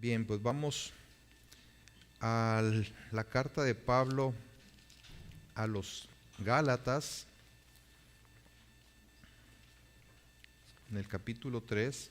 Bien, pues vamos a la carta de Pablo a los Gálatas, en el capítulo 3.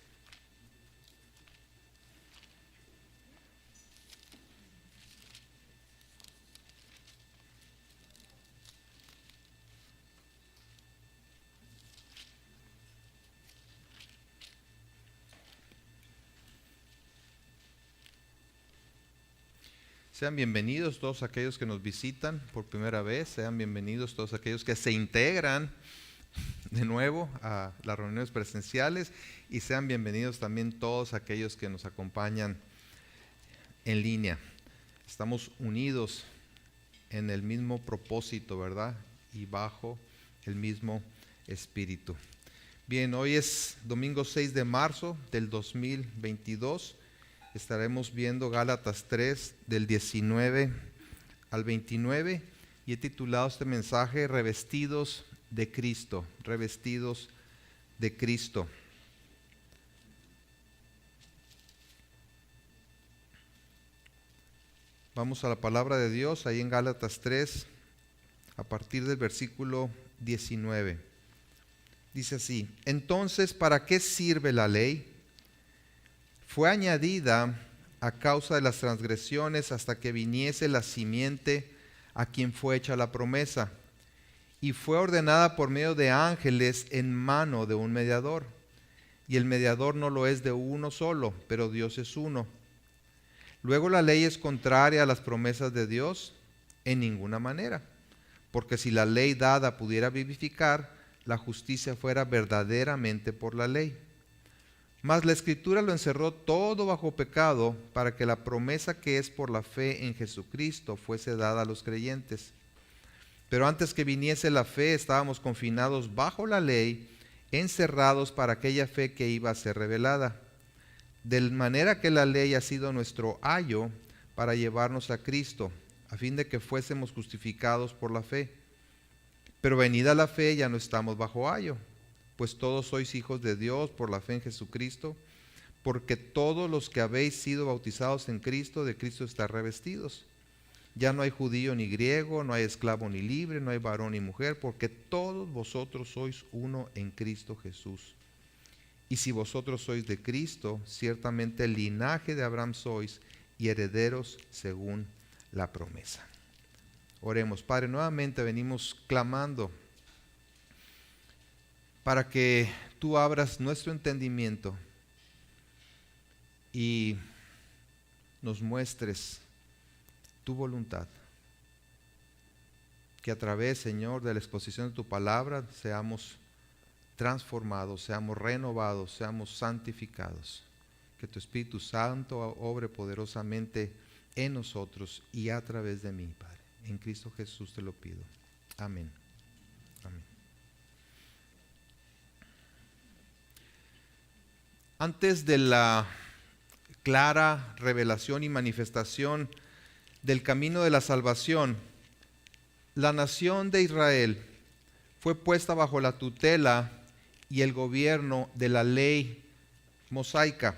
Sean bienvenidos todos aquellos que nos visitan por primera vez, sean bienvenidos todos aquellos que se integran de nuevo a las reuniones presenciales y sean bienvenidos también todos aquellos que nos acompañan en línea. Estamos unidos en el mismo propósito, ¿verdad? Y bajo el mismo espíritu. Bien, hoy es domingo 6 de marzo del 2022. Estaremos viendo Gálatas 3 del 19 al 29 y he titulado este mensaje Revestidos de Cristo, revestidos de Cristo. Vamos a la palabra de Dios ahí en Gálatas 3 a partir del versículo 19. Dice así: Entonces, ¿para qué sirve la ley? Fue añadida a causa de las transgresiones hasta que viniese la simiente a quien fue hecha la promesa, y fue ordenada por medio de ángeles en mano de un mediador. Y el mediador no lo es de uno solo, pero Dios es uno. Luego la ley es contraria a las promesas de Dios en ninguna manera, porque si la ley dada pudiera vivificar, la justicia fuera verdaderamente por la ley. Mas la Escritura lo encerró todo bajo pecado para que la promesa que es por la fe en Jesucristo fuese dada a los creyentes. Pero antes que viniese la fe estábamos confinados bajo la ley, encerrados para aquella fe que iba a ser revelada. De manera que la ley ha sido nuestro ayo para llevarnos a Cristo, a fin de que fuésemos justificados por la fe. Pero venida la fe ya no estamos bajo ayo, pues todos sois hijos de Dios por la fe en Jesucristo, porque todos los que habéis sido bautizados en Cristo, de Cristo estáis revestidos. Ya no hay judío ni griego, no hay esclavo ni libre, no hay varón ni mujer, porque todos vosotros sois uno en Cristo Jesús. Y si vosotros sois de Cristo, ciertamente el linaje de Abraham sois y herederos según la promesa. Oremos. Padre, nuevamente venimos clamando para que tú abras nuestro entendimiento y nos muestres tu voluntad. Que a través, Señor, de la exposición de tu palabra seamos transformados, seamos renovados, seamos santificados. Que tu Espíritu Santo obre poderosamente en nosotros y a través de mí, Padre. En Cristo Jesús te lo pido. Amén. Amén. Antes de la clara revelación y manifestación del camino de la salvación, la nación de Israel fue puesta bajo la tutela y el gobierno de la ley mosaica.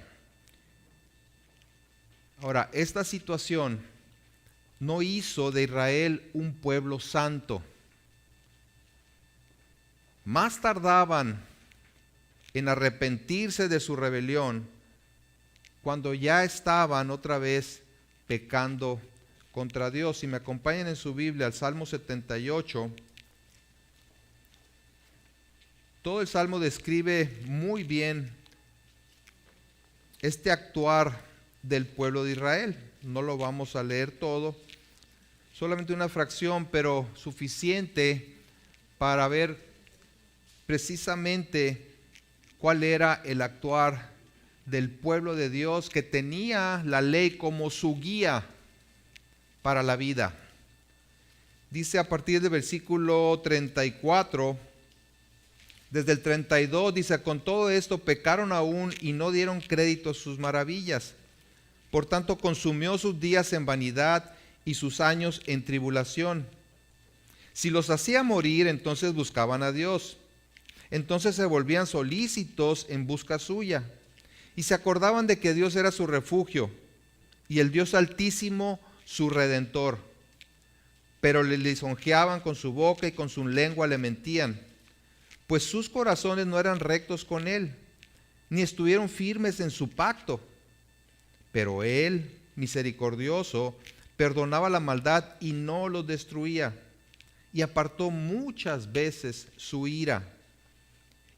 Ahora, esta situación no hizo de Israel un pueblo santo. Más tardaban en arrepentirse de su rebelión cuando ya estaban otra vez pecando contra Dios. Si me acompañan en su Biblia al Salmo 78, todo el Salmo describe muy bien este actuar del pueblo de Israel. No lo vamos a leer todo, solamente una fracción, pero suficiente para ver precisamente cuál era el actuar del pueblo de Dios que tenía la ley como su guía para la vida. Dice a partir del versículo 34, desde el 32, dice: con todo esto pecaron aún y no dieron crédito a sus maravillas. Por tanto, consumió sus días en vanidad y sus años en tribulación. Si los hacía morir, entonces buscaban a Dios. Entonces se volvían solícitos en busca suya y se acordaban de que Dios era su refugio. y el Dios Altísimo su Redentor. Pero le lisonjeaban con su boca y con su lengua le mentían, pues sus corazones no eran rectos con él, ni estuvieron firmes en su pacto. Pero él, misericordioso, perdonaba la maldad y no los destruía, y apartó muchas veces su ira,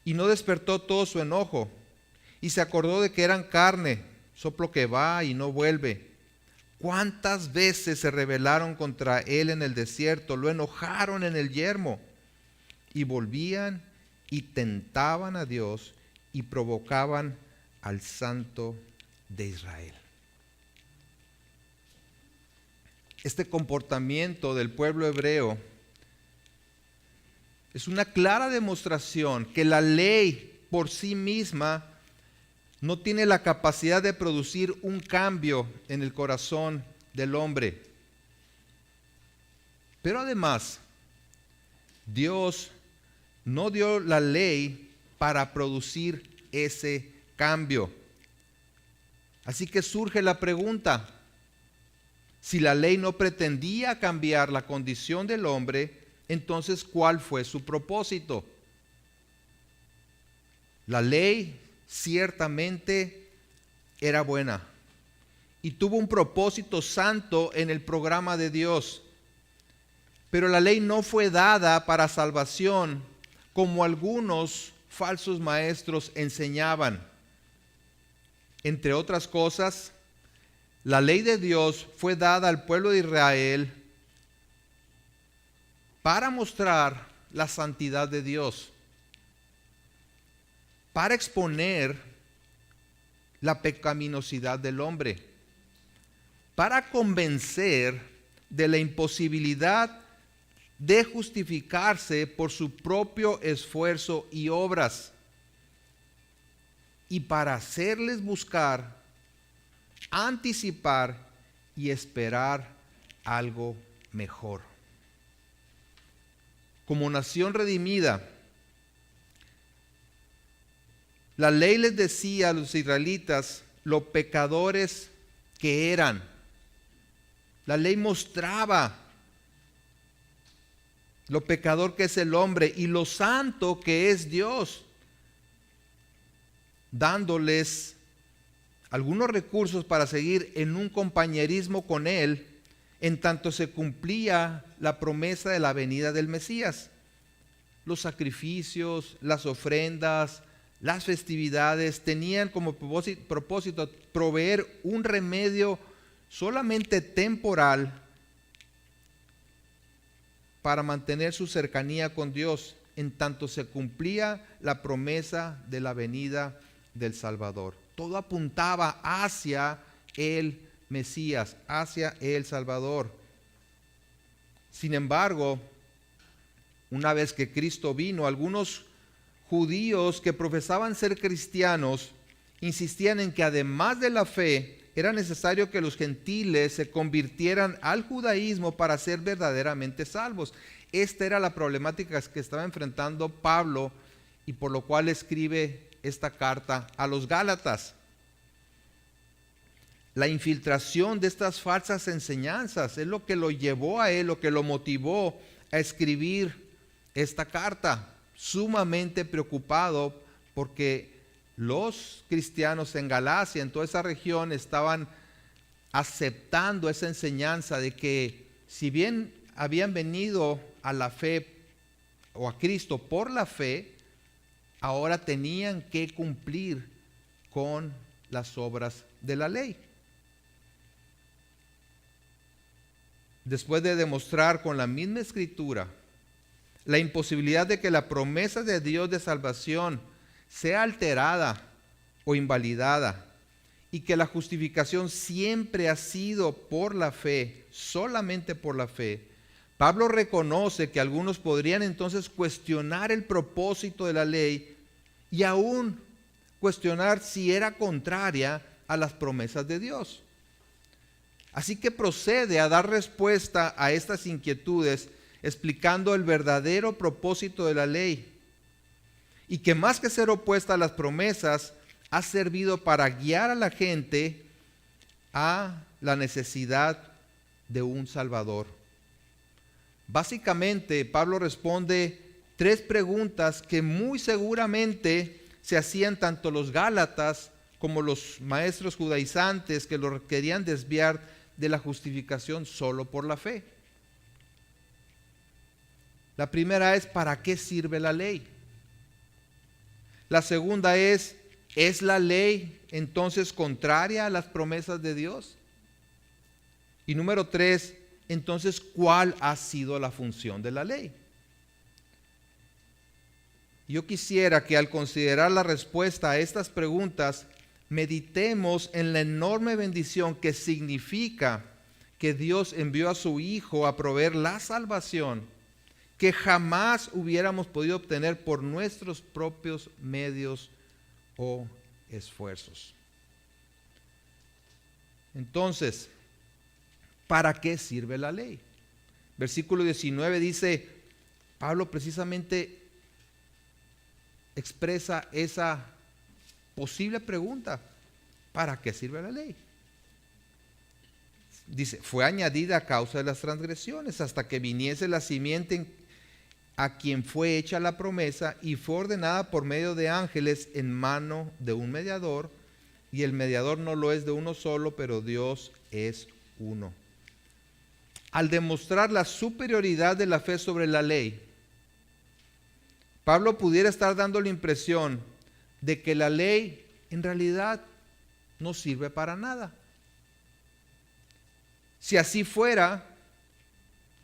y no despertó todo su enojo, y se acordó de que eran carne, soplo que va y no vuelve. ¿Cuántas veces se rebelaron contra él en el desierto? Lo enojaron en el yermo, y volvían y tentaban a Dios y provocaban al Santo de Israel. Este comportamiento del pueblo hebreo es una clara demostración que la ley por sí misma no tiene la capacidad de producir un cambio en el corazón del hombre. Pero además, Dios no dio la ley para producir ese cambio. Así que surge la pregunta: si la ley no pretendía cambiar la condición del hombre, entonces ¿cuál fue su propósito? La ley ciertamente era buena y tuvo un propósito santo en el programa de Dios, pero la ley no fue dada para salvación, como algunos falsos maestros enseñaban. Entre otras cosas, la ley de Dios fue dada al pueblo de Israel para mostrar la santidad de Dios, para exponer la pecaminosidad del hombre, para convencer de la imposibilidad de justificarse por su propio esfuerzo y obras, y para hacerles buscar, anticipar y esperar algo mejor. Como nación redimida, la ley les decía a los israelitas lo pecadores que eran. La ley mostraba lo pecador que es el hombre y lo santo que es Dios, dándoles algunos recursos para seguir en un compañerismo con Él, en tanto se cumplía la promesa de la venida del Mesías. Los sacrificios, las ofrendas, las festividades tenían como propósito proveer un remedio solamente temporal para mantener su cercanía con Dios, en tanto se cumplía la promesa de la venida del Salvador. Todo apuntaba hacia el Mesías, hacia el Salvador. Sin embargo, una vez que Cristo vino, algunos judíos que profesaban ser cristianos insistían en que además de la fe, era necesario que los gentiles se convirtieran al judaísmo para ser verdaderamente salvos. Esta era la problemática que estaba enfrentando Pablo y por lo cual escribe esta carta a los Gálatas. La infiltración de estas falsas enseñanzas es lo que lo llevó a él, lo que lo motivó a escribir esta carta, sumamente preocupado porque los cristianos en Galacia, en toda esa región, estaban aceptando esa enseñanza de que si bien habían venido a la fe o a Cristo por la fe, ahora tenían que cumplir con las obras de la ley. Después de demostrar con la misma escritura la imposibilidad de que la promesa de Dios de salvación sea alterada o invalidada y que la justificación siempre ha sido por la fe, solamente por la fe, Pablo reconoce que algunos podrían entonces cuestionar el propósito de la ley y aún cuestionar si era contraria a las promesas de Dios. Así que procede a dar respuesta a estas inquietudes explicando el verdadero propósito de la ley y que más que ser opuesta a las promesas, ha servido para guiar a la gente a la necesidad de un Salvador. Básicamente, Pablo responde 3 preguntas que muy seguramente se hacían tanto los gálatas como los maestros judaizantes que lo querían desviar de la justificación solo por la fe. La primera es, ¿para qué sirve la ley? La segunda ¿es la ley entonces contraria a las promesas de Dios? Y número 3, entonces, ¿cuál ha sido la función de la ley? Yo quisiera que al considerar la respuesta a estas preguntas, meditemos en la enorme bendición que significa que Dios envió a su Hijo a proveer la salvación que jamás hubiéramos podido obtener por nuestros propios medios o esfuerzos. Entonces, ¿para qué sirve la ley? Versículo 19 dice, Pablo precisamente expresa esa posible pregunta: ¿para qué sirve la ley? Dice, fue añadida a causa de las transgresiones, hasta que viniese la simiente a quien fue hecha la promesa, y fue ordenada por medio de ángeles en mano de un mediador, y el mediador no lo es de uno solo, pero Dios es uno. Al demostrar la superioridad de la fe sobre la ley, Pablo pudiera estar dando la impresión de que la ley en realidad no sirve para nada. Si así fuera,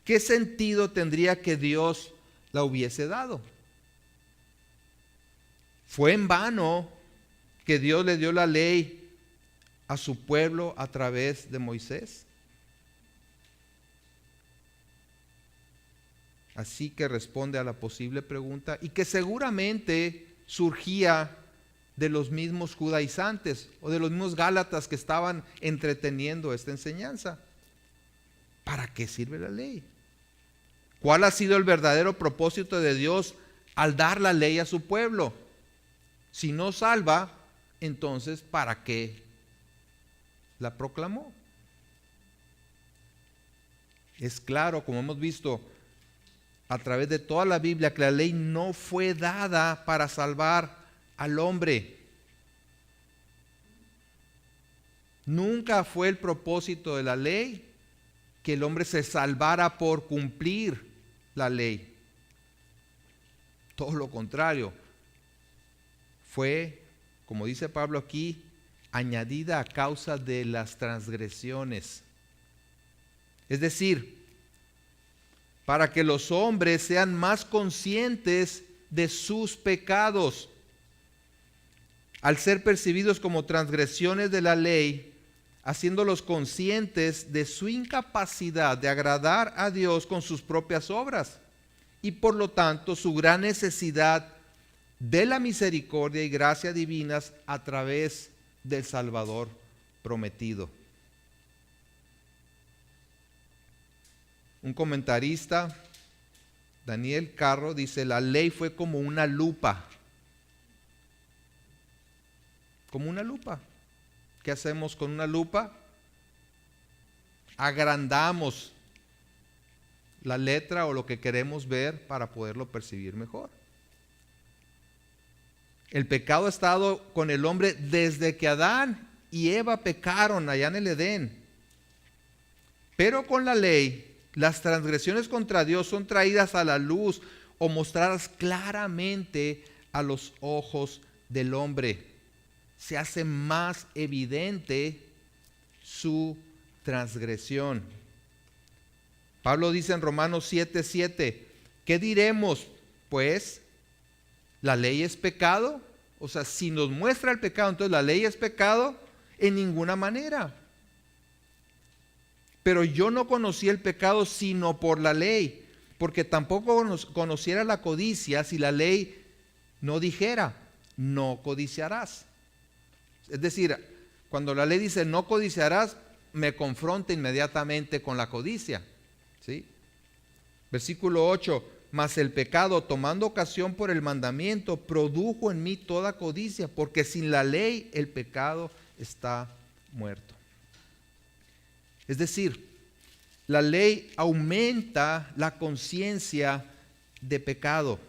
¿qué sentido tendría que Dios la hubiese dado? ¿Fue en vano que Dios le dio la ley a su pueblo a través de Moisés? Así que responde a la posible pregunta, y que seguramente surgía de los mismos judaizantes o de los mismos gálatas que estaban entreteniendo esta enseñanza. ¿Para qué sirve la ley? ¿Cuál ha sido el verdadero propósito de Dios al dar la ley a su pueblo? Si no salva, entonces ¿para qué la proclamó? Es claro, como hemos visto a través de toda la Biblia, que la ley no fue dada para salvar al hombre. Nunca fue el propósito de la ley que el hombre se salvara por cumplir la ley. Todo lo contrario. Fue, como dice Pablo aquí, añadida a causa de las transgresiones. Es decir, para que los hombres sean más conscientes de sus pecados. Al ser percibidos como transgresiones de la ley, haciéndolos conscientes de su incapacidad de agradar a Dios con sus propias obras, y por lo tanto su gran necesidad de la misericordia y gracia divinas a través del Salvador prometido. Un comentarista, Daniel Carro, dice, la ley fue como una lupa. Como una lupa. ¿Qué hacemos con una lupa? Agrandamos la letra o lo que queremos ver para poderlo percibir mejor. El pecado ha estado con el hombre desde que Adán y Eva pecaron allá en el Edén. Pero con la ley, las transgresiones contra Dios son traídas a la luz o mostradas claramente a los ojos del hombre. Se hace más evidente su transgresión. Pablo dice en Romanos 7:7, ¿qué diremos? Pues, ¿la ley es pecado? O sea, si nos muestra el pecado, entonces ¿la ley es pecado? En ninguna manera. Pero yo no conocí el pecado sino por la ley, porque tampoco conociera la codicia si la ley no dijera, no codiciarás. Es decir, cuando la ley dice no codiciarás, me confronta inmediatamente con la codicia. ¿Sí? Versículo 8, mas el pecado, tomando ocasión por el mandamiento, produjo en mí toda codicia, porque sin la ley el pecado está muerto. Es decir, la ley aumenta la conciencia de pecado.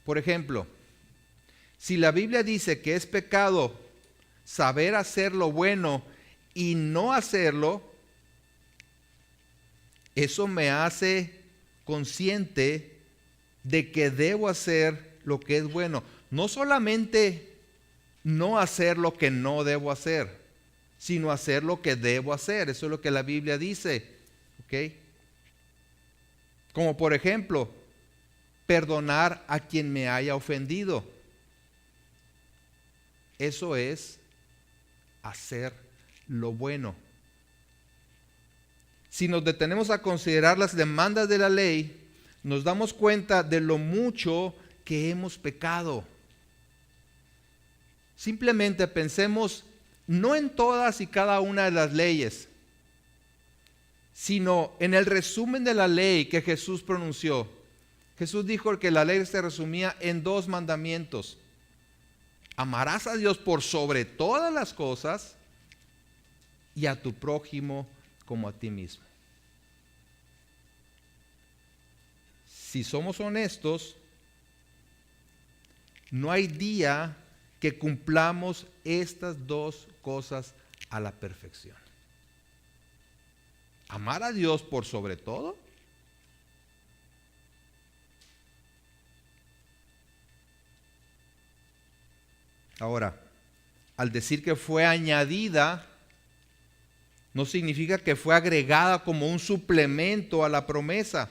Por ejemplo, si la Biblia dice que es pecado saber hacer lo bueno y no hacerlo, eso me hace consciente de que debo hacer lo que es bueno. No solamente no hacer lo que no debo hacer, sino hacer lo que debo hacer. Eso es lo que la Biblia dice. ¿Ok? Como por ejemplo, perdonar a quien me haya ofendido. Eso es hacer lo bueno. Si nos detenemos a considerar las demandas de la ley, nos damos cuenta de lo mucho que hemos pecado. Simplemente pensemos no en todas y cada una de las leyes, sino en el resumen de la ley que Jesús pronunció. Jesús dijo que la ley se resumía en 2 mandamientos. Amarás a Dios por sobre todas las cosas y a tu prójimo como a ti mismo. Si somos honestos, no hay día que cumplamos estas 2 cosas a la perfección. Amar a Dios por sobre todo ahora, al decir que fue añadida, no significa que fue agregada como un suplemento a la promesa.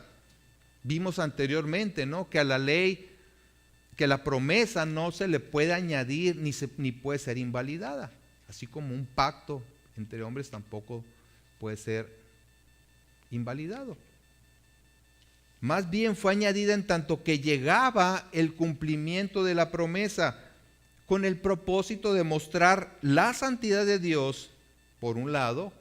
Vimos anteriormente, ¿no?, que a la ley, que la promesa no se le puede añadir ni puede ser invalidada. Así como un pacto entre hombres tampoco puede ser invalidado. Más bien fue añadida en tanto que llegaba el cumplimiento de la promesa, con el propósito de mostrar la santidad de Dios, por un lado,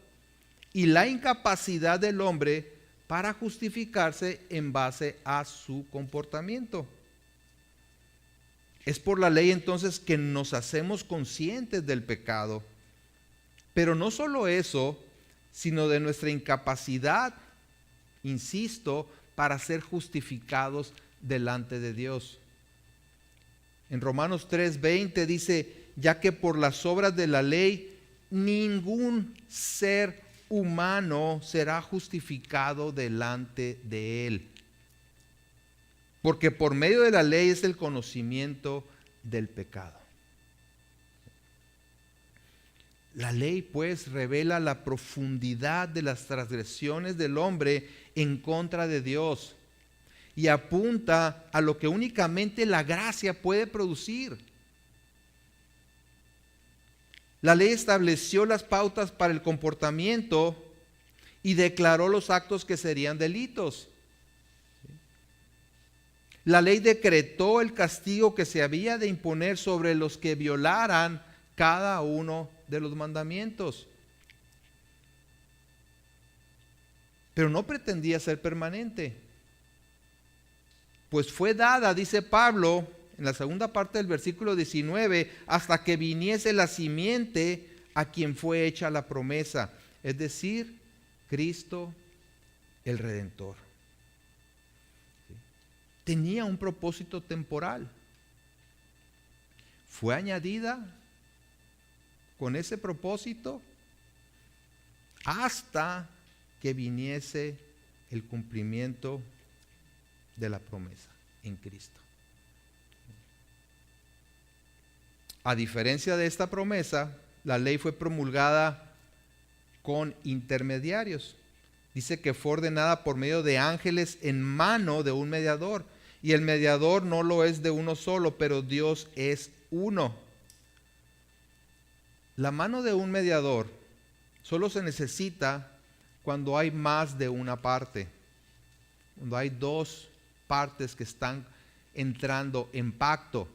y la incapacidad del hombre para justificarse en base a su comportamiento. Es por la ley entonces que nos hacemos conscientes del pecado, pero no solo eso, sino de nuestra incapacidad, insisto, para ser justificados delante de Dios. En Romanos 3:20 dice, ya que por las obras de la ley ningún ser humano será justificado delante de él. Porque por medio de la ley es el conocimiento del pecado. La ley pues revela la profundidad de las transgresiones del hombre en contra de Dios y apunta a lo que únicamente la gracia puede producir. La ley estableció las pautas para el comportamiento y declaró los actos que serían delitos. La ley decretó el castigo que se había de imponer sobre los que violaran cada uno de los mandamientos. Pero no pretendía ser permanente, pues fue dada, dice Pablo, en la segunda parte del versículo 19, hasta que viniese la simiente a quien fue hecha la promesa, es decir, Cristo el Redentor. Tenía un propósito temporal. Fue añadida con ese propósito hasta que viniese el cumplimiento de la promesa en Cristo. A diferencia de esta promesa, la ley fue promulgada con intermediarios. Dice que fue ordenada por medio de ángeles en mano de un mediador. Y el mediador no lo es de uno solo, pero Dios es uno. La mano de un mediador solo se necesita cuando hay más de una parte. Cuando hay 2 partes que están entrando en pacto.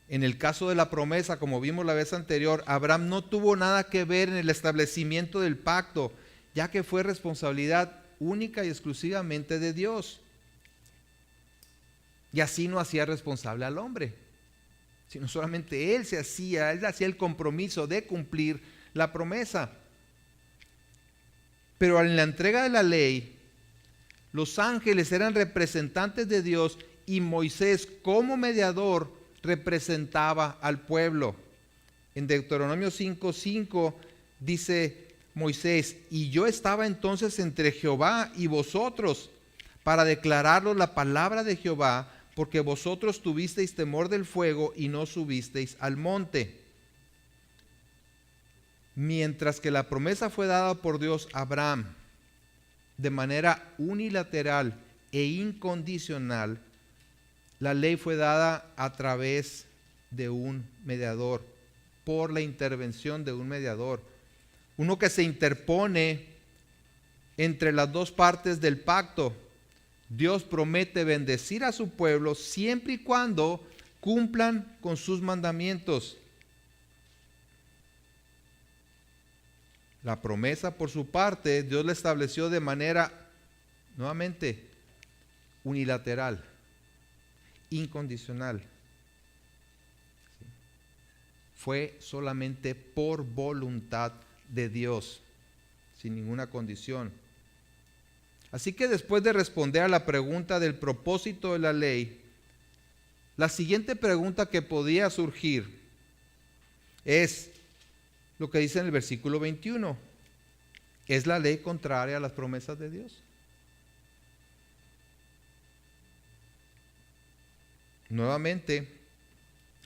En el caso de la promesa, como vimos la vez anterior, Abraham no tuvo nada que ver en el establecimiento del pacto, ya que fue responsabilidad única y exclusivamente de Dios. Y así no hacía responsable al hombre, sino solamente él hacía el compromiso de cumplir la promesa. Pero en la entrega de la ley, los ángeles eran representantes de Dios y Moisés como mediador representaba al pueblo. En Deuteronomio 5:5 dice Moisés: y yo estaba entonces entre Jehová y vosotros para declararos la palabra de Jehová, porque vosotros tuvisteis temor del fuego y no subisteis al monte. Mientras que la promesa fue dada por Dios a Abraham de manera unilateral e incondicional, la ley fue dada a través de un mediador, por la intervención de un mediador, uno que se interpone entre las dos partes del pacto. Dios promete bendecir a su pueblo siempre y cuando cumplan con sus mandamientos. La promesa, por su parte, Dios la estableció de manera, nuevamente, unilateral, incondicional. Fue solamente por voluntad de Dios, sin ninguna condición. Así que después de responder a la pregunta del propósito de la ley, la siguiente pregunta que podía surgir es lo que dice en el versículo 21. ¿Es la ley contraria a las promesas de Dios? Nuevamente,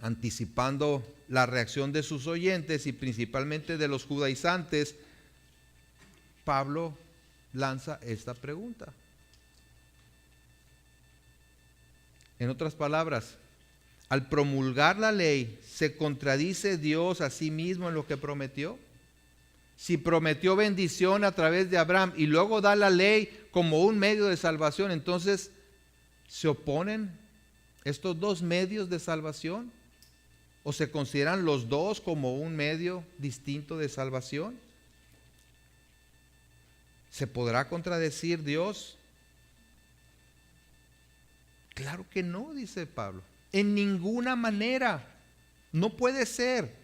anticipando la reacción de sus oyentes y principalmente de los judaizantes, Pablo lanza esta pregunta. En otras palabras, al promulgar la ley, ¿se contradice Dios a sí mismo en lo que prometió? Si prometió bendición a través de Abraham y luego da la ley como un medio de salvación, entonces ¿se oponen estos dos medios de salvación? ¿O se consideran los dos como un medio distinto de salvación? ¿Se podrá contradecir Dios? Claro que no, dice Pablo. En ninguna manera. No puede ser.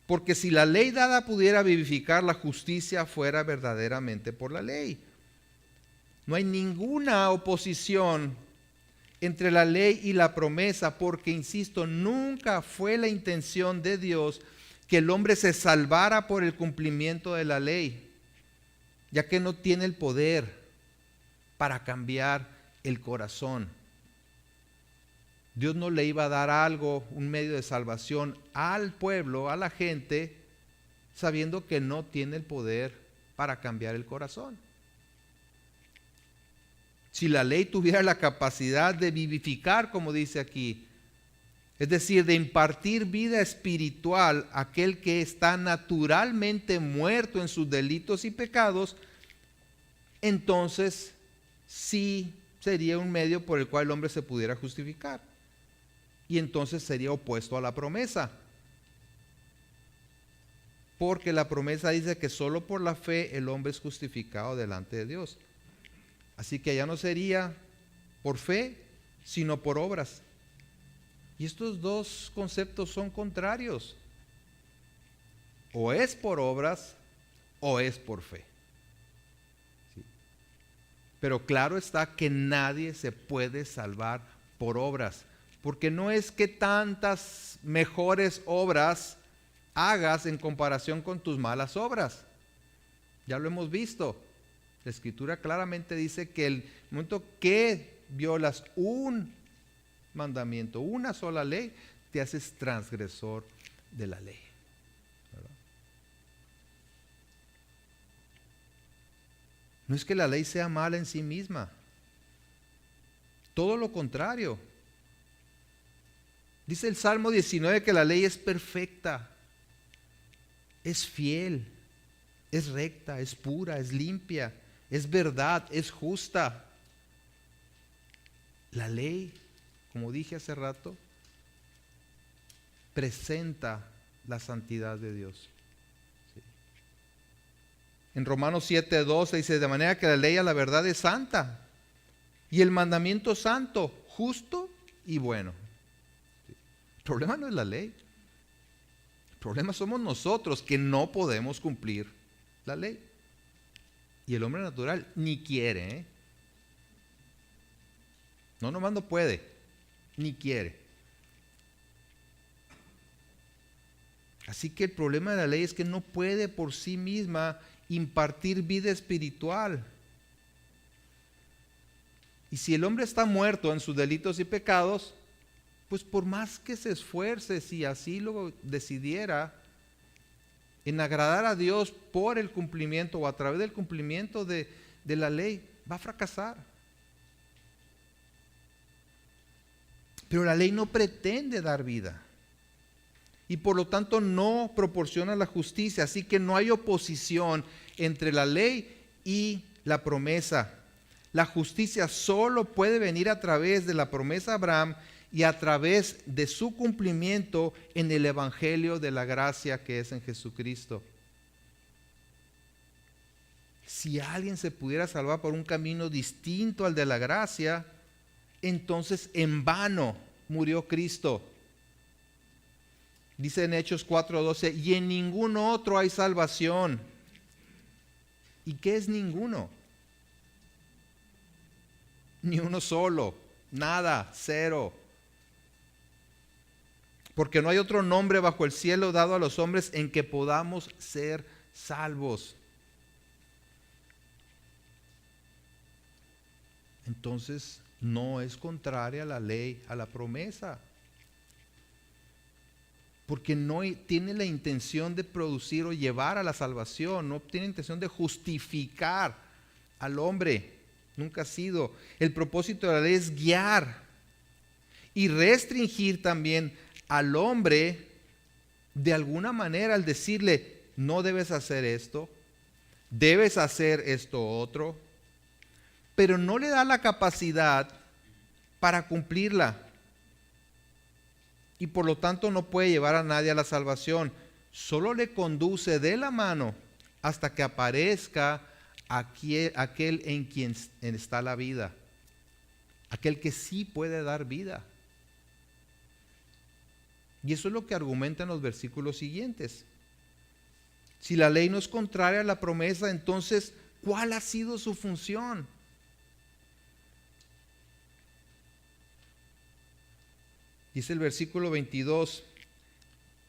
Porque si la ley dada pudiera vivificar, la justicia fuera verdaderamente por la ley. No hay ninguna oposición entre la ley y la promesa, porque, insisto, nunca fue la intención de Dios que el hombre se salvara por el cumplimiento de la ley, ya que no tiene el poder para cambiar el corazón. Dios no le iba a dar algo, un medio de salvación al pueblo, a la gente, sabiendo que no tiene el poder para cambiar el corazón. Si la ley tuviera la capacidad de vivificar, como dice aquí, es decir, de impartir vida espiritual a aquel que está naturalmente muerto en sus delitos y pecados, entonces sí sería un medio por el cual el hombre se pudiera justificar. Y entonces sería opuesto a la promesa. Porque la promesa dice que solo por la fe el hombre es justificado delante de Dios. Así que ya no sería por fe, sino por obras. Y estos dos conceptos son contrarios. O es por obras o es por fe. ¿Sí? Pero claro está que nadie se puede salvar por obras. Porque no es que tantas mejores obras hagas en comparación con tus malas obras. Ya lo hemos visto. La Escritura claramente dice que el momento que violas un mandamiento, una sola ley, te haces transgresor de la ley. ¿Verdad? No es que la ley sea mala en sí misma. Todo lo contrario. Dice el Salmo 19 que la ley es perfecta, es fiel, es recta, es pura, es limpia, es verdad, es justa. La ley, como dije hace rato, presenta la santidad de Dios. Sí. En Romanos 7:12 dice: de manera que la ley a la verdad es santa, y el mandamiento santo, justo y bueno. Sí. El problema no es la ley. El problema somos nosotros que no podemos cumplir la ley. Y el hombre natural ni quiere, ¿eh? No, nomás no puede, ni quiere. Así que el problema de la ley es que no puede por sí misma impartir vida espiritual. Y si el hombre está muerto en sus delitos y pecados, pues por más que se esfuerce, si así lo decidiera, en agradar a Dios por el cumplimiento o a través del cumplimiento de la ley, va a fracasar. Pero la ley no pretende dar vida y por lo tanto no proporciona la justicia, así que no hay oposición entre la ley y la promesa. La justicia solo puede venir a través de la promesa de Abraham y a través de su cumplimiento en el evangelio de la gracia que es en Jesucristo. Si alguien se pudiera salvar por un camino distinto al de la gracia, entonces en vano murió Cristo. Dice en Hechos 4:12, y en ningún otro hay salvación. ¿Y qué es ninguno? Ni uno solo, nada, cero. Porque no hay otro nombre bajo el cielo dado a los hombres en que podamos ser salvos. Entonces, no es contraria a la ley, a la promesa. Porque no tiene la intención de producir o llevar a la salvación, no tiene intención de justificar al hombre. Nunca ha sido. El propósito de la ley es guiar y restringir también al hombre de alguna manera al decirle, no debes hacer esto, debes hacer esto otro, pero no le da la capacidad para cumplirla. Y por lo tanto no puede llevar a nadie a la salvación. Solo le conduce de la mano hasta que aparezca aquel en quien está la vida. Aquel que sí puede dar vida. Y eso es lo que argumentan los versículos siguientes. Si la ley no es contraria a la promesa, entonces, ¿cuál ha sido su función? Dice el versículo 22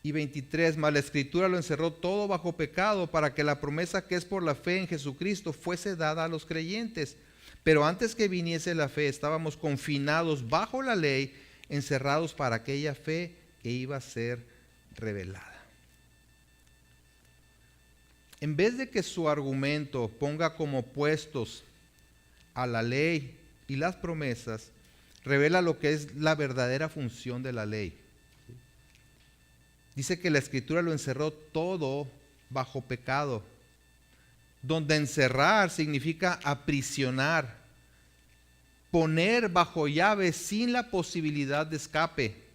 y 23, mas la Escritura lo encerró todo bajo pecado para que la promesa que es por la fe en Jesucristo fuese dada a los creyentes. Pero antes que viniese la fe, estábamos confinados bajo la ley, encerrados para aquella fe que iba a ser revelada. En vez de que su argumento ponga como opuestos a la ley y las promesas, revela lo que es la verdadera función de la ley. Dice que la Escritura lo encerró todo bajo pecado, donde encerrar significa aprisionar, poner bajo llave sin la posibilidad de escape.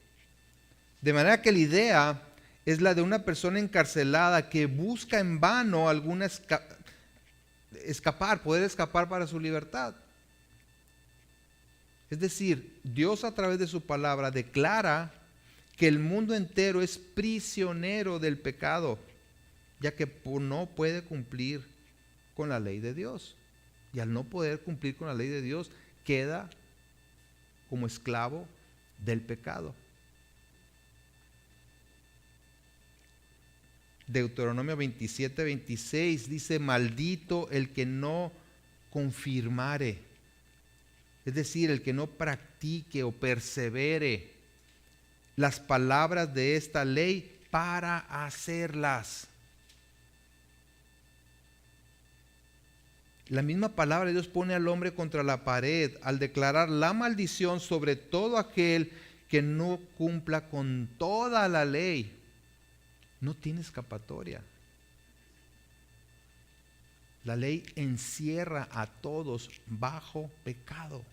De manera que la idea es la de una persona encarcelada que busca en vano alguna poder escapar para su libertad. Es decir, Dios a través de su palabra declara que el mundo entero es prisionero del pecado, ya que no puede cumplir con la ley de Dios. Y al no poder cumplir con la ley de Dios, queda como esclavo del pecado. Deuteronomio 27:26 dice, maldito el que no confirmare. Es decir, el que no practique o persevere las palabras de esta ley para hacerlas. La misma palabra de Dios pone al hombre contra la pared al declarar la maldición sobre todo aquel que no cumpla con toda la ley. No tiene escapatoria. La ley encierra a todos bajo pecado.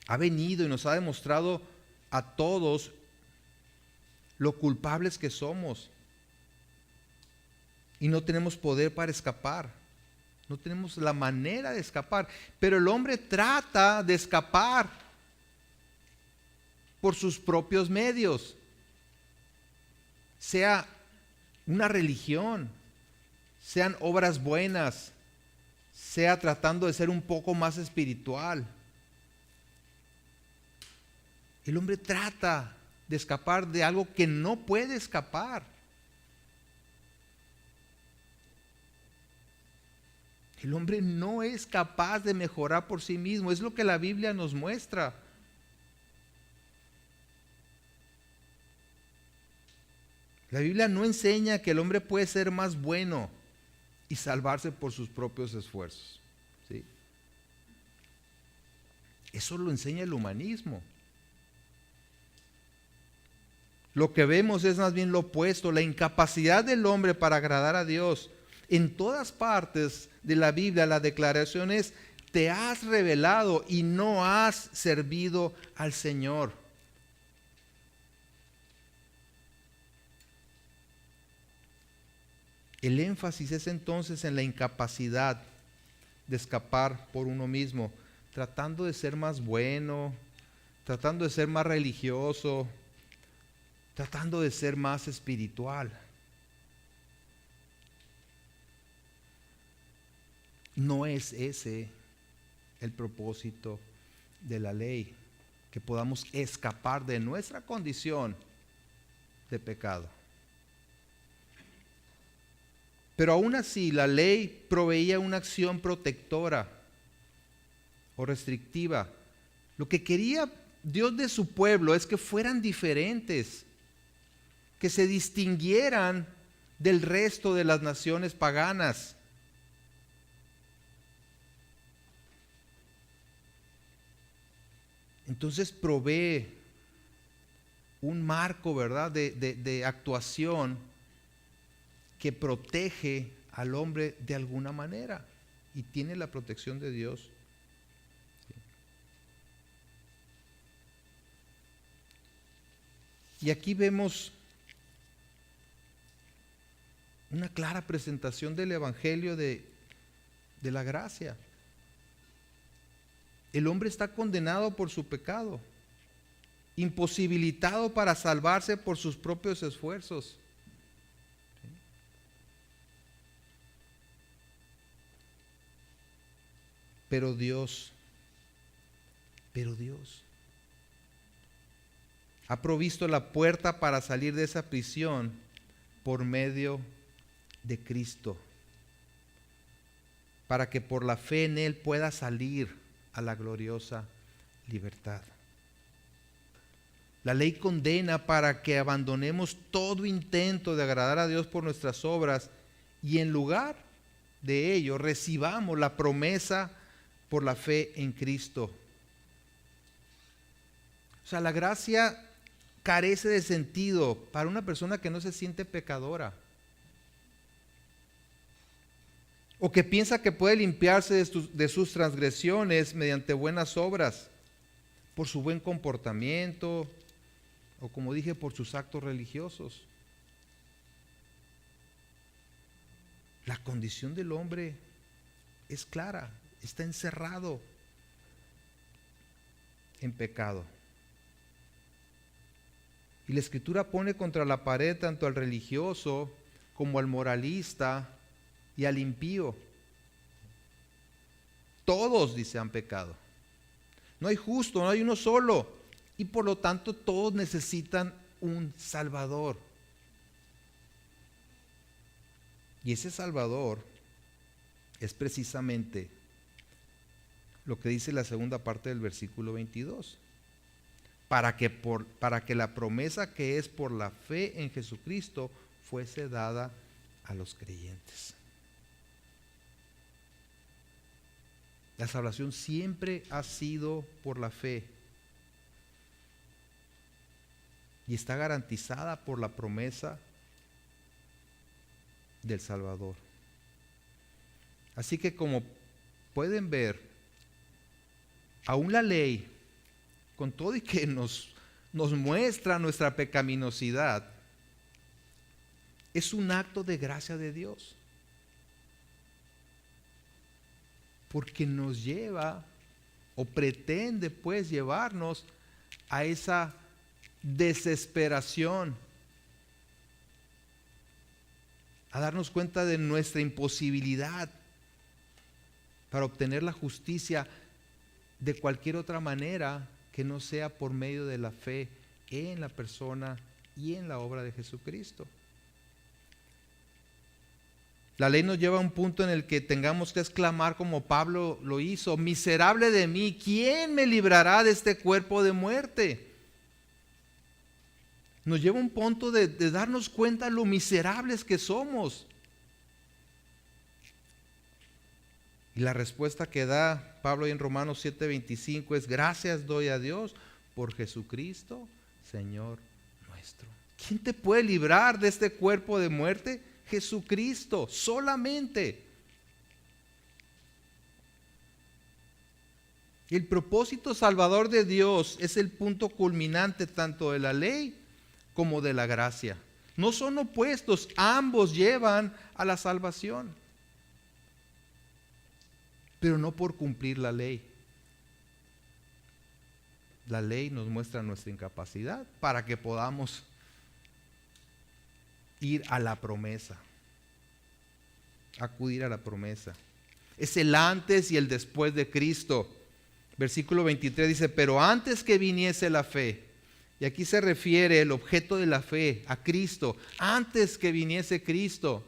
Ha venido y nos ha demostrado a todos lo culpables que somos. Y no tenemos poder para escapar. No tenemos la manera de escapar. Pero el hombre trata de escapar. por sus propios medios, sea una religión, sean obras buenas, sea tratando de ser un poco más espiritual. El hombre trata de escapar de algo que no puede escapar. El hombre no es capaz de mejorar por sí mismo. Es lo que la Biblia nos muestra. La Biblia no enseña que el hombre puede ser más bueno y salvarse por sus propios esfuerzos, ¿sí? Eso lo enseña el humanismo. Lo que vemos es más bien lo opuesto, la incapacidad del hombre para agradar a Dios. En todas partes de la Biblia la declaración es: te has rebelado y no has servido al Señor. El énfasis es entonces en la incapacidad de escapar por uno mismo, tratando de ser más bueno, tratando de ser más religioso, tratando de ser más espiritual. No es ese el propósito de la ley, que podamos escapar de nuestra condición de pecado. Pero aún así, la ley proveía una acción protectora o restrictiva. Lo que quería Dios de su pueblo es que fueran diferentes, que se distinguieran del resto de las naciones paganas. Entonces provee un marco, ¿verdad?, de actuación que protege al hombre de alguna manera, y tiene la protección de Dios. Y aquí vemos una clara presentación del Evangelio de la gracia. El hombre está condenado por su pecado, imposibilitado para salvarse por sus propios esfuerzos. Pero Dios ha provisto la puerta para salir de esa prisión por medio de Cristo, para que por la fe en Él pueda salir a la gloriosa libertad. La ley condena para que abandonemos todo intento de agradar a Dios por nuestras obras y en lugar de ello recibamos la promesa por la fe en Cristo. O sea, la gracia carece de sentido para una persona que no se siente pecadora, o que piensa que puede limpiarse de sus transgresiones mediante buenas obras, por su buen comportamiento, o como dije, por sus actos religiosos. La condición del hombre es clara, está encerrado en pecado. Y la Escritura pone contra la pared tanto al religioso como al moralista y al impío. Todos, dice, han pecado. No hay justo, no hay uno solo. Y por lo tanto todos necesitan un Salvador. Y ese Salvador es precisamente lo que dice la segunda parte del versículo 22. Para que la promesa que es por la fe en Jesucristo fuese dada a los creyentes. La salvación siempre ha sido por la fe y está garantizada por la promesa del Salvador. Así que, como pueden ver, aún la ley, con todo y que nos muestra nuestra pecaminosidad, es un acto de gracia de Dios, porque nos lleva o pretende pues llevarnos a esa desesperación, a darnos cuenta de nuestra imposibilidad para obtener la justicia de cualquier otra manera que no sea por medio de la fe en la persona y en la obra de Jesucristo. La ley nos lleva a un punto en el que tengamos que exclamar como Pablo lo hizo: miserable de mí, ¿quién me librará de este cuerpo de muerte? Nos lleva a un punto de darnos cuenta lo miserables que somos. Y la respuesta que da Pablo en Romanos 7:25 es: gracias doy a Dios por Jesucristo, Señor nuestro. ¿Quién te puede librar de este cuerpo de muerte? Jesucristo, solamente. El propósito salvador de Dios es el punto culminante tanto de la ley como de la gracia. No son opuestos, ambos llevan a la salvación, pero no por cumplir la ley. La ley nos muestra nuestra incapacidad para que podamos ir a la promesa, acudir a la promesa. Es el antes y el después de Cristo. Versículo 23 dice: pero antes que viniese la fe, y aquí se refiere el objeto de la fe a Cristo. Antes que viniese Cristo,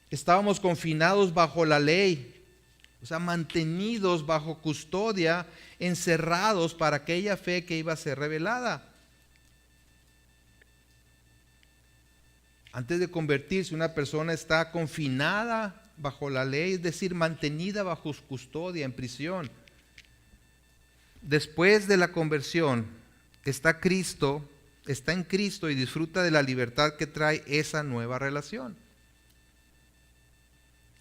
estábamos confinados bajo la ley, o sea, mantenidos bajo custodia, encerrados para aquella fe que iba a ser revelada. Antes de convertirse, una persona está confinada bajo la ley, es decir, mantenida bajo custodia, en prisión. Después de la conversión, está en Cristo y disfruta de la libertad que trae esa nueva relación.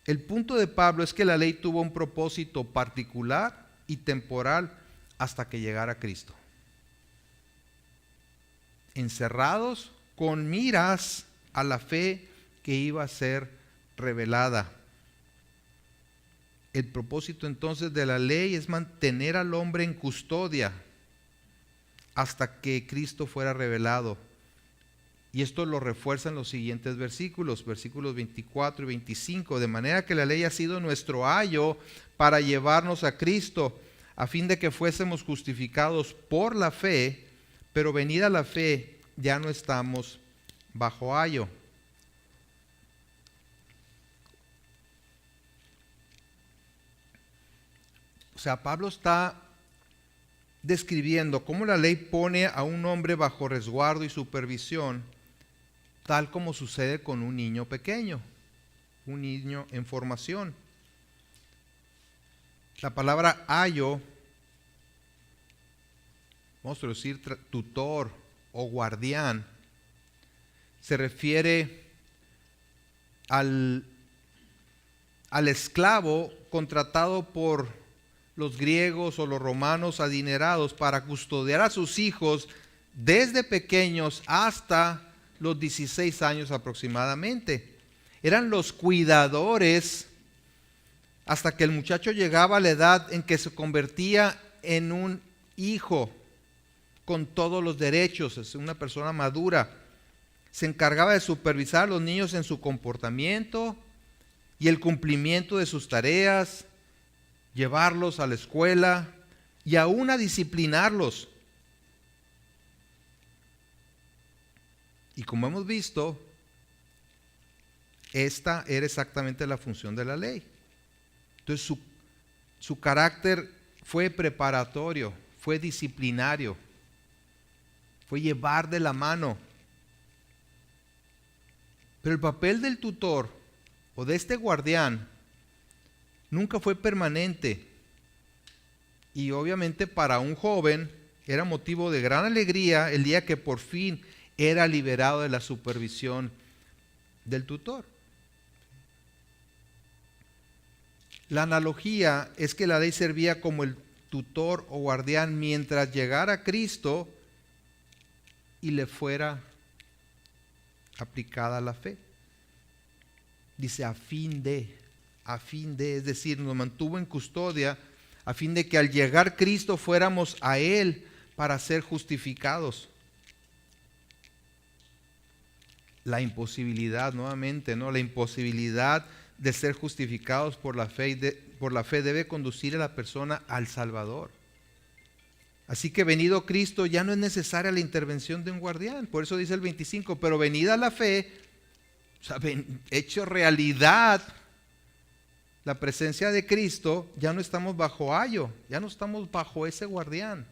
El punto de Pablo es que la ley tuvo un propósito particular y temporal hasta que llegara Cristo. Encerrados con miras a la fe que iba a ser revelada. El propósito entonces de la ley es mantener al hombre en custodia hasta que Cristo fuera revelado. Y esto lo refuerzan los siguientes versículos 24 y 25, de manera que la ley ha sido nuestro ayo para llevarnos a Cristo, a fin de que fuésemos justificados por la fe, pero venida la fe ya no estamos bajo ayo. O sea, Pablo está describiendo cómo la ley pone a un hombre bajo resguardo y supervisión, tal como sucede con un niño pequeño, un niño en formación. La palabra ayo, vamos a decir tutor o guardián, se refiere al esclavo contratado por los griegos o los romanos adinerados para custodiar a sus hijos desde pequeños hasta los 16 años aproximadamente. Eran los cuidadores hasta que el muchacho llegaba a la edad en que se convertía en un hijo con todos los derechos, es una persona madura. Se encargaba de supervisar a los niños en su comportamiento y el cumplimiento de sus tareas, llevarlos a la escuela y aún a disciplinarlos. Y como hemos visto, esta era exactamente la función de la ley. Entonces su carácter fue preparatorio, fue disciplinario, fue llevar de la mano. Pero el papel del tutor o de este guardián nunca fue permanente. Y obviamente para un joven era motivo de gran alegría el día que por fin era liberado de la supervisión del tutor. La analogía es que la ley servía como el tutor o guardián mientras llegara Cristo y le fuera aplicada la fe. Dice a fin de, es decir, nos mantuvo en custodia a fin de que al llegar Cristo fuéramos a Él para ser justificados. La imposibilidad, nuevamente, ¿no? La imposibilidad de ser justificados por la fe debe conducir a la persona al Salvador. Así que venido Cristo ya no es necesaria la intervención de un guardián. Por eso dice el 25, pero venida la fe, o sea, hecho realidad la presencia de Cristo, ya no estamos bajo ayo, ya no estamos bajo ese guardián.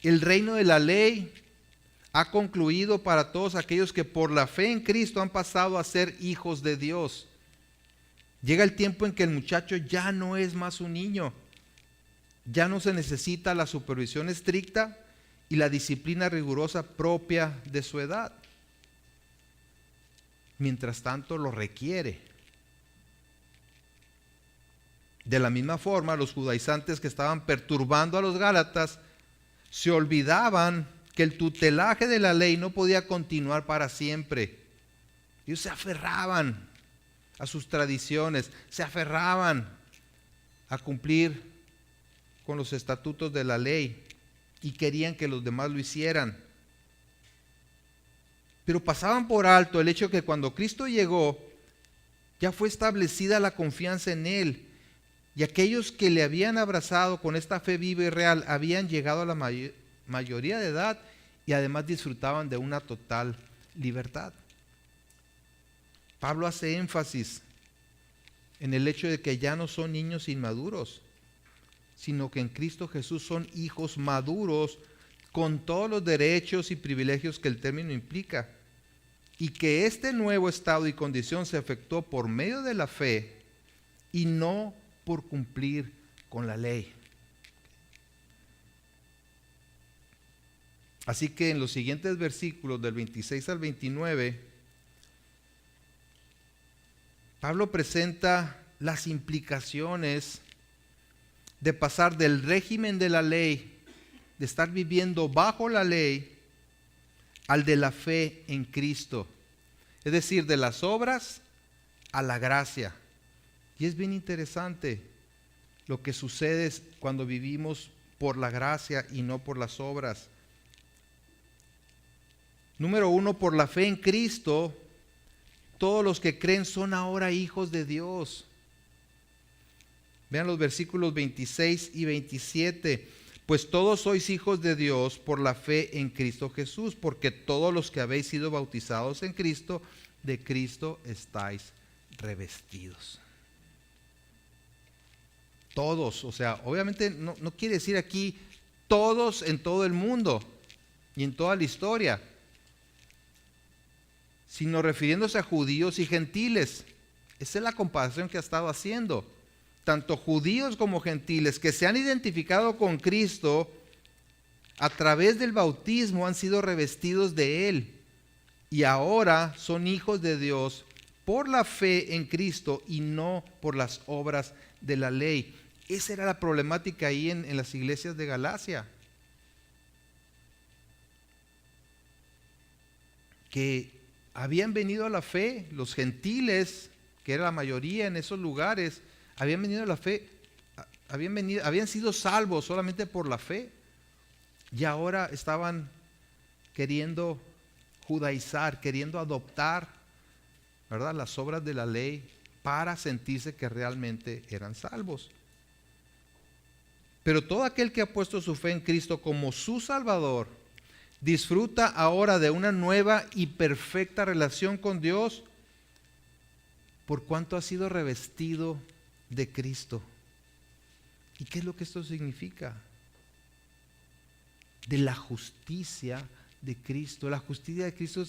El reino de la ley ha concluido para todos aquellos que por la fe en Cristo han pasado a ser hijos de Dios. Llega el tiempo en que el muchacho ya no es más un niño. Ya no se necesita la supervisión estricta y la disciplina rigurosa propia de su edad. Mientras tanto lo requiere. De la misma forma, los judaizantes que estaban perturbando a los gálatas se olvidaban que el tutelaje de la ley no podía continuar para siempre. Ellos se aferraban a sus tradiciones, se aferraban a cumplir con los estatutos de la ley y querían que los demás lo hicieran. Pero pasaban por alto el hecho que cuando Cristo llegó, ya fue establecida la confianza en Él. Y aquellos que le habían abrazado con esta fe viva y real habían llegado a la mayoría de edad y además disfrutaban de una total libertad. Pablo hace énfasis en el hecho de que ya no son niños inmaduros, sino que en Cristo Jesús son hijos maduros con todos los derechos y privilegios que el término implica, y que este nuevo estado y condición se efectuó por medio de la fe y no por cumplir con la ley. Así que en los siguientes versículos del 26 al 29, Pablo presenta las implicaciones de pasar del régimen de la ley, de estar viviendo bajo la ley, al de la fe en Cristo. Es decir, de las obras a la gracia. Y es bien interesante lo que sucede cuando vivimos por la gracia y no por las obras. Número 1, por la fe en Cristo, todos los que creen son ahora hijos de Dios. Vean los versículos 26 y 27. Pues todos sois hijos de Dios por la fe en Cristo Jesús, porque todos los que habéis sido bautizados en Cristo, de Cristo estáis revestidos. Todos, o sea, obviamente no quiere decir aquí todos en todo el mundo y en toda la historia, sino refiriéndose a judíos y gentiles. Esa es la comparación que ha estado haciendo. Tanto judíos como gentiles que se han identificado con Cristo a través del bautismo han sido revestidos de Él y ahora son hijos de Dios por la fe en Cristo y no por las obras de la ley. Esa era la problemática ahí en las iglesias de Galacia, que habían venido a la fe, los gentiles, que era la mayoría en esos lugares, habían venido a la fe, habían sido salvos solamente por la fe, y ahora estaban queriendo judaizar, queriendo adoptar, ¿verdad?, las obras de la ley para sentirse que realmente eran salvos. Pero todo aquel que ha puesto su fe en Cristo como su Salvador, disfruta ahora de una nueva y perfecta relación con Dios, por cuanto ha sido revestido de Cristo. ¿Y qué es lo que esto significa? De la justicia de Cristo. La justicia de Cristo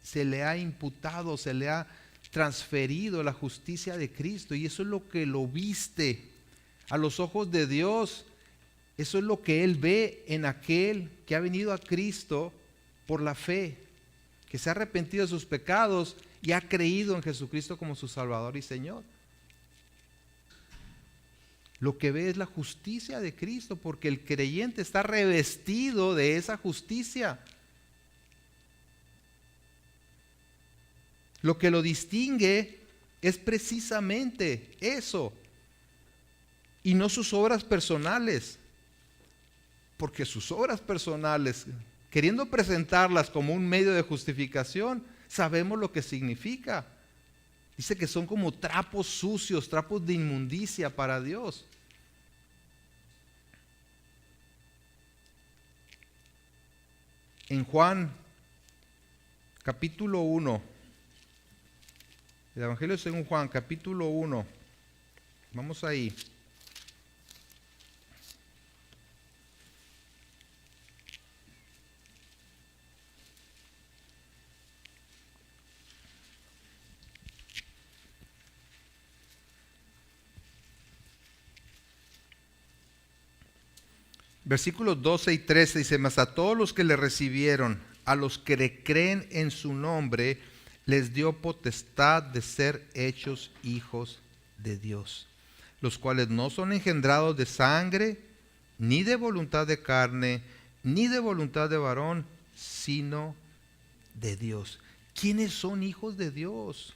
se le ha imputado, se le ha transferido la justicia de Cristo, y eso es lo que lo viste a los ojos de Dios. Eso es lo que Él ve en aquel que ha venido a Cristo por la fe, que se ha arrepentido de sus pecados y ha creído en Jesucristo como su Salvador y Señor. Lo que ve es la justicia de Cristo, porque el creyente está revestido de esa justicia. Lo que lo distingue es precisamente eso, y no sus obras personales. porque sus obras personales, queriendo presentarlas como un medio de justificación, sabemos lo que significa. Dice que son como trapos sucios, trapos de inmundicia para Dios. En Juan, capítulo 1, el Evangelio según Juan, capítulo 1, vamos ahí. Versículos 12 y 13 dice: mas a todos los que le recibieron, a los que le creen en su nombre, les dio potestad de ser hechos hijos de Dios, los cuales no son engendrados de sangre, ni de voluntad de carne, ni de voluntad de varón, sino de Dios. ¿Quiénes son hijos de Dios?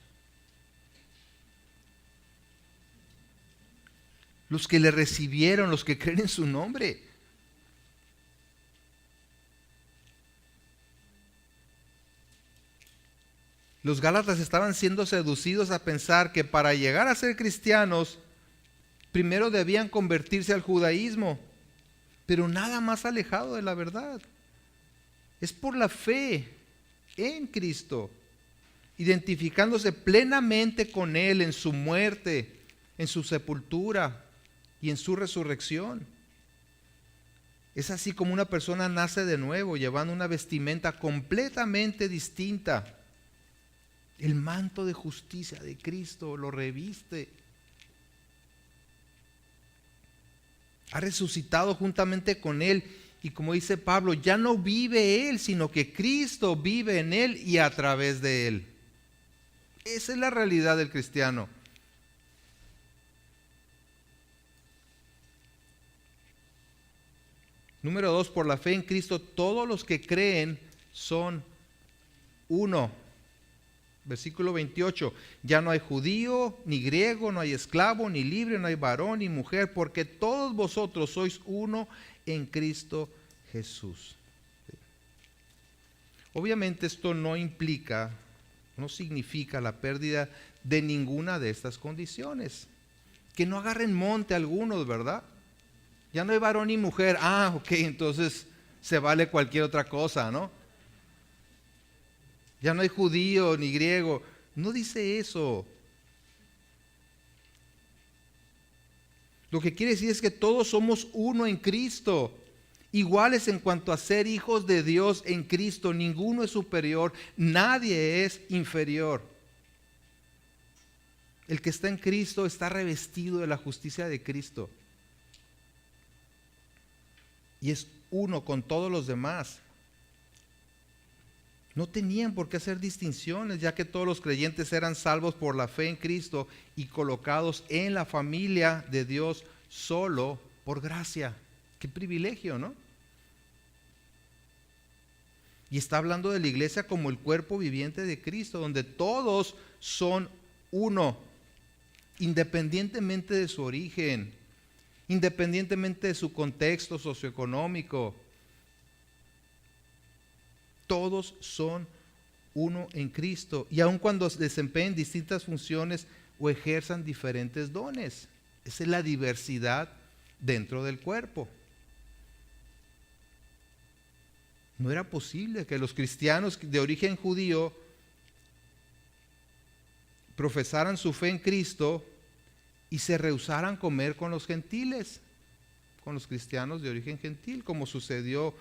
Los que le recibieron, los que creen en su nombre. Los gálatas estaban siendo seducidos a pensar que para llegar a ser cristianos, primero debían convertirse al judaísmo, pero nada más alejado de la verdad. Es por la fe en Cristo, identificándose plenamente con Él en su muerte, en su sepultura y en su resurrección. Es así como una persona nace de nuevo, llevando una vestimenta completamente distinta. El manto de justicia de Cristo lo reviste. Ha resucitado juntamente con Él. Y como dice Pablo, ya no vive Él, sino que Cristo vive en Él y a través de Él. Esa es la realidad del cristiano. Número 2, por la fe en Cristo, todos los que creen son uno. Versículo 28, ya no hay judío, ni griego, no hay esclavo, ni libre, no hay varón, ni mujer, porque todos vosotros sois uno en Cristo Jesús. Obviamente esto no implica, no significa la pérdida de ninguna de estas condiciones. Que no agarren monte algunos, ¿verdad? Ya no hay varón ni mujer. Ah, ok, entonces se vale cualquier otra cosa, ¿no? Ya no hay judío ni griego. No dice eso. Lo que quiere decir es que todos somos uno en Cristo. Iguales en cuanto a ser hijos de Dios en Cristo. Ninguno es superior. Nadie es inferior. El que está en Cristo está revestido de la justicia de Cristo. Y es uno con todos los demás. No tenían por qué hacer distinciones, ya que todos los creyentes eran salvos por la fe en Cristo y colocados en la familia de Dios solo por gracia. Qué privilegio, ¿no? Y está hablando de la iglesia como el cuerpo viviente de Cristo, donde todos son uno, independientemente de su origen, independientemente de su contexto socioeconómico. Todos son uno en Cristo. Y aun cuando desempeñen distintas funciones o ejerzan diferentes dones. Esa es la diversidad dentro del cuerpo. No era posible que los cristianos de origen judío profesaran su fe en Cristo y se rehusaran comer con los gentiles, con los cristianos de origen gentil, como sucedió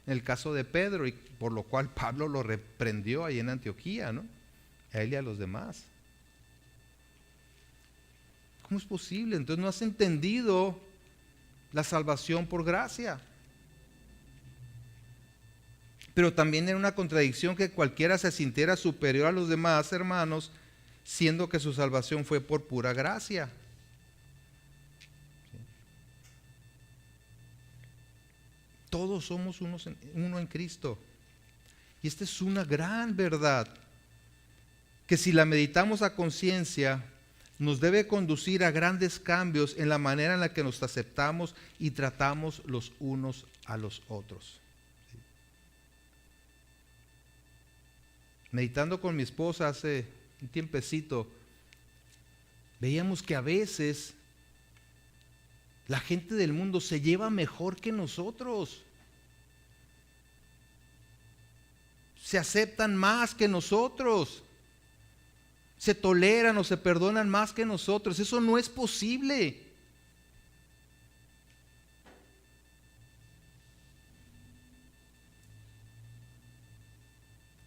en el caso de Pedro, y por lo cual Pablo lo reprendió ahí en Antioquía, ¿no? A él y a los demás. ¿Cómo es posible? Entonces no has entendido la salvación por gracia. Pero también era una contradicción que cualquiera se sintiera superior a los demás hermanos, siendo que su salvación fue por pura gracia. Todos somos uno en Cristo. Y esta es una gran verdad que si la meditamos a conciencia, nos debe conducir a grandes cambios en la manera en la que nos aceptamos y tratamos los unos a los otros. Meditando con mi esposa hace un tiempecito, veíamos que a veces la gente del mundo se lleva mejor que nosotros. Se aceptan más que nosotros. Se toleran o se perdonan más que nosotros. Eso no es posible.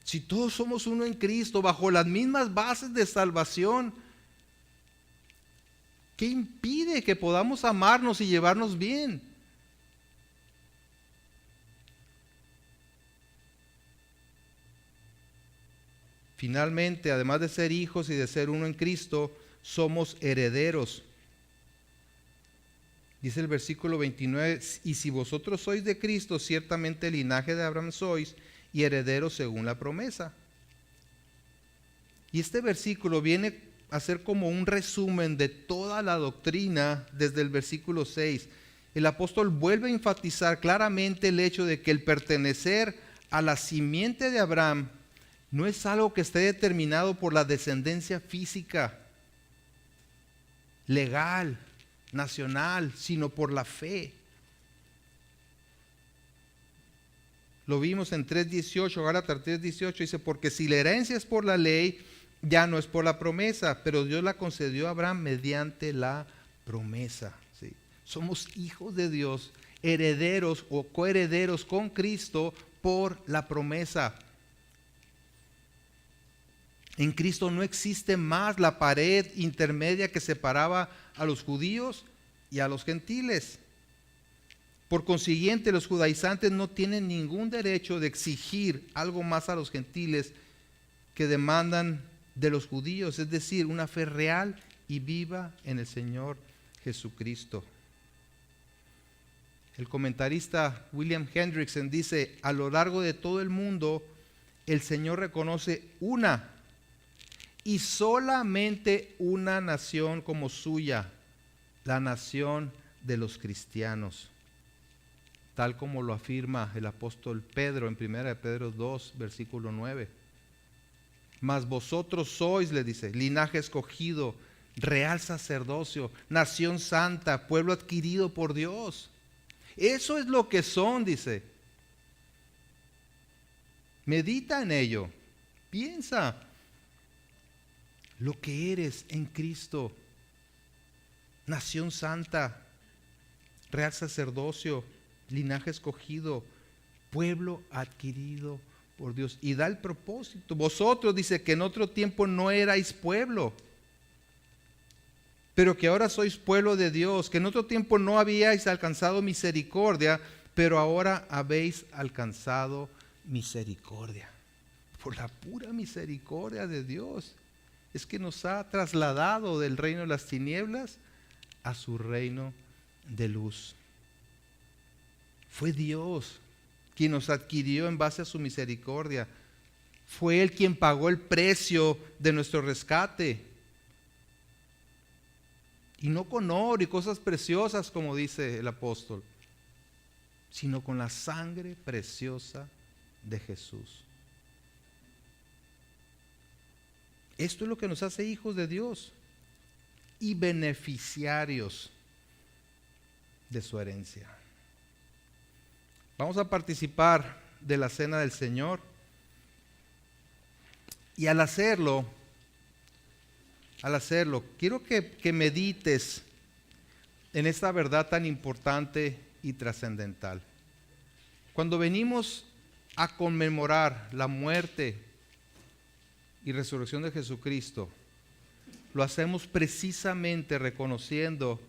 Si todos somos uno en Cristo, bajo las mismas bases de salvación, ¿qué impide que podamos amarnos y llevarnos bien? Finalmente, además de ser hijos y de ser uno en Cristo, somos herederos. Dice el versículo 29, y si vosotros sois de Cristo, ciertamente el linaje de Abraham sois y herederos según la promesa. Y este versículo viene a ser como un resumen de toda la doctrina desde el versículo 6. El apóstol vuelve a enfatizar claramente el hecho de que el pertenecer a la simiente de Abraham no es algo que esté determinado por la descendencia física, legal, nacional, sino por la fe. Lo vimos en 3:18, Gálatas 3:18, dice, porque si la herencia es por la ley, ya no es por la promesa, pero Dios la concedió a Abraham mediante la promesa. ¿Sí? Somos hijos de Dios, herederos o coherederos con Cristo por la promesa. En Cristo no existe más la pared intermedia que separaba a los judíos y a los gentiles. Por consiguiente, los judaizantes no tienen ningún derecho de exigir algo más a los gentiles que demandan de los judíos, es decir, una fe real y viva en el Señor Jesucristo. El comentarista William Hendrickson dice, a lo largo de todo el mundo, el Señor reconoce una y solamente una nación como suya, la nación de los cristianos, tal como lo afirma el apóstol Pedro en 1 Pedro 2, versículo 9. Mas vosotros sois, le dice, linaje escogido, real sacerdocio, nación santa, pueblo adquirido por Dios. Eso es lo que son, dice. Medita en ello, piensa lo que eres en Cristo, nación santa, real sacerdocio, linaje escogido, pueblo adquirido por Dios. Y da el propósito. Vosotros, dice, que en otro tiempo no erais pueblo, pero que ahora sois pueblo de Dios, que en otro tiempo no habíais alcanzado misericordia, pero ahora habéis alcanzado misericordia. Por la pura misericordia de Dios es que nos ha trasladado del reino de las tinieblas a su reino de luz. Fue Dios quien nos adquirió en base a su misericordia. Fue Él quien pagó el precio de nuestro rescate. Y no con oro y cosas preciosas, como dice el apóstol, sino con la sangre preciosa de Jesús. Esto es lo que nos hace hijos de Dios y beneficiarios de su herencia. Vamos a participar de la cena del Señor y al hacerlo, quiero que medites en esta verdad tan importante y trascendental. Cuando venimos a conmemorar la muerte y resurrección de Jesucristo, lo hacemos precisamente reconociendo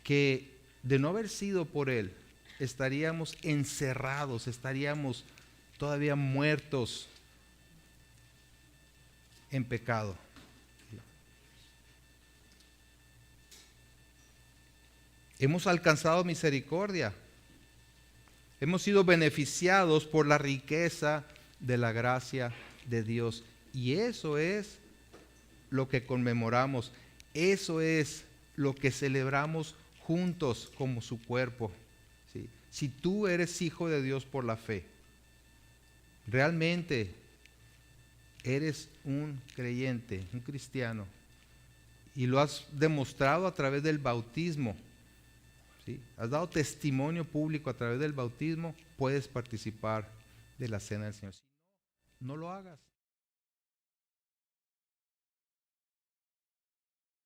que de no haber sido por Él, estaríamos encerrados, estaríamos todavía muertos en pecado. Hemos alcanzado misericordia. Hemos sido beneficiados por la riqueza de la gracia de Dios. Y eso es lo que conmemoramos. Eso es lo que celebramos juntos como su cuerpo. ¿Sí? Si tú eres hijo de Dios por la fe, realmente eres un creyente, un cristiano, y lo has demostrado a través del bautismo, ¿sí? Has dado testimonio público a través del bautismo, puedes participar de la cena del Señor. No lo hagas.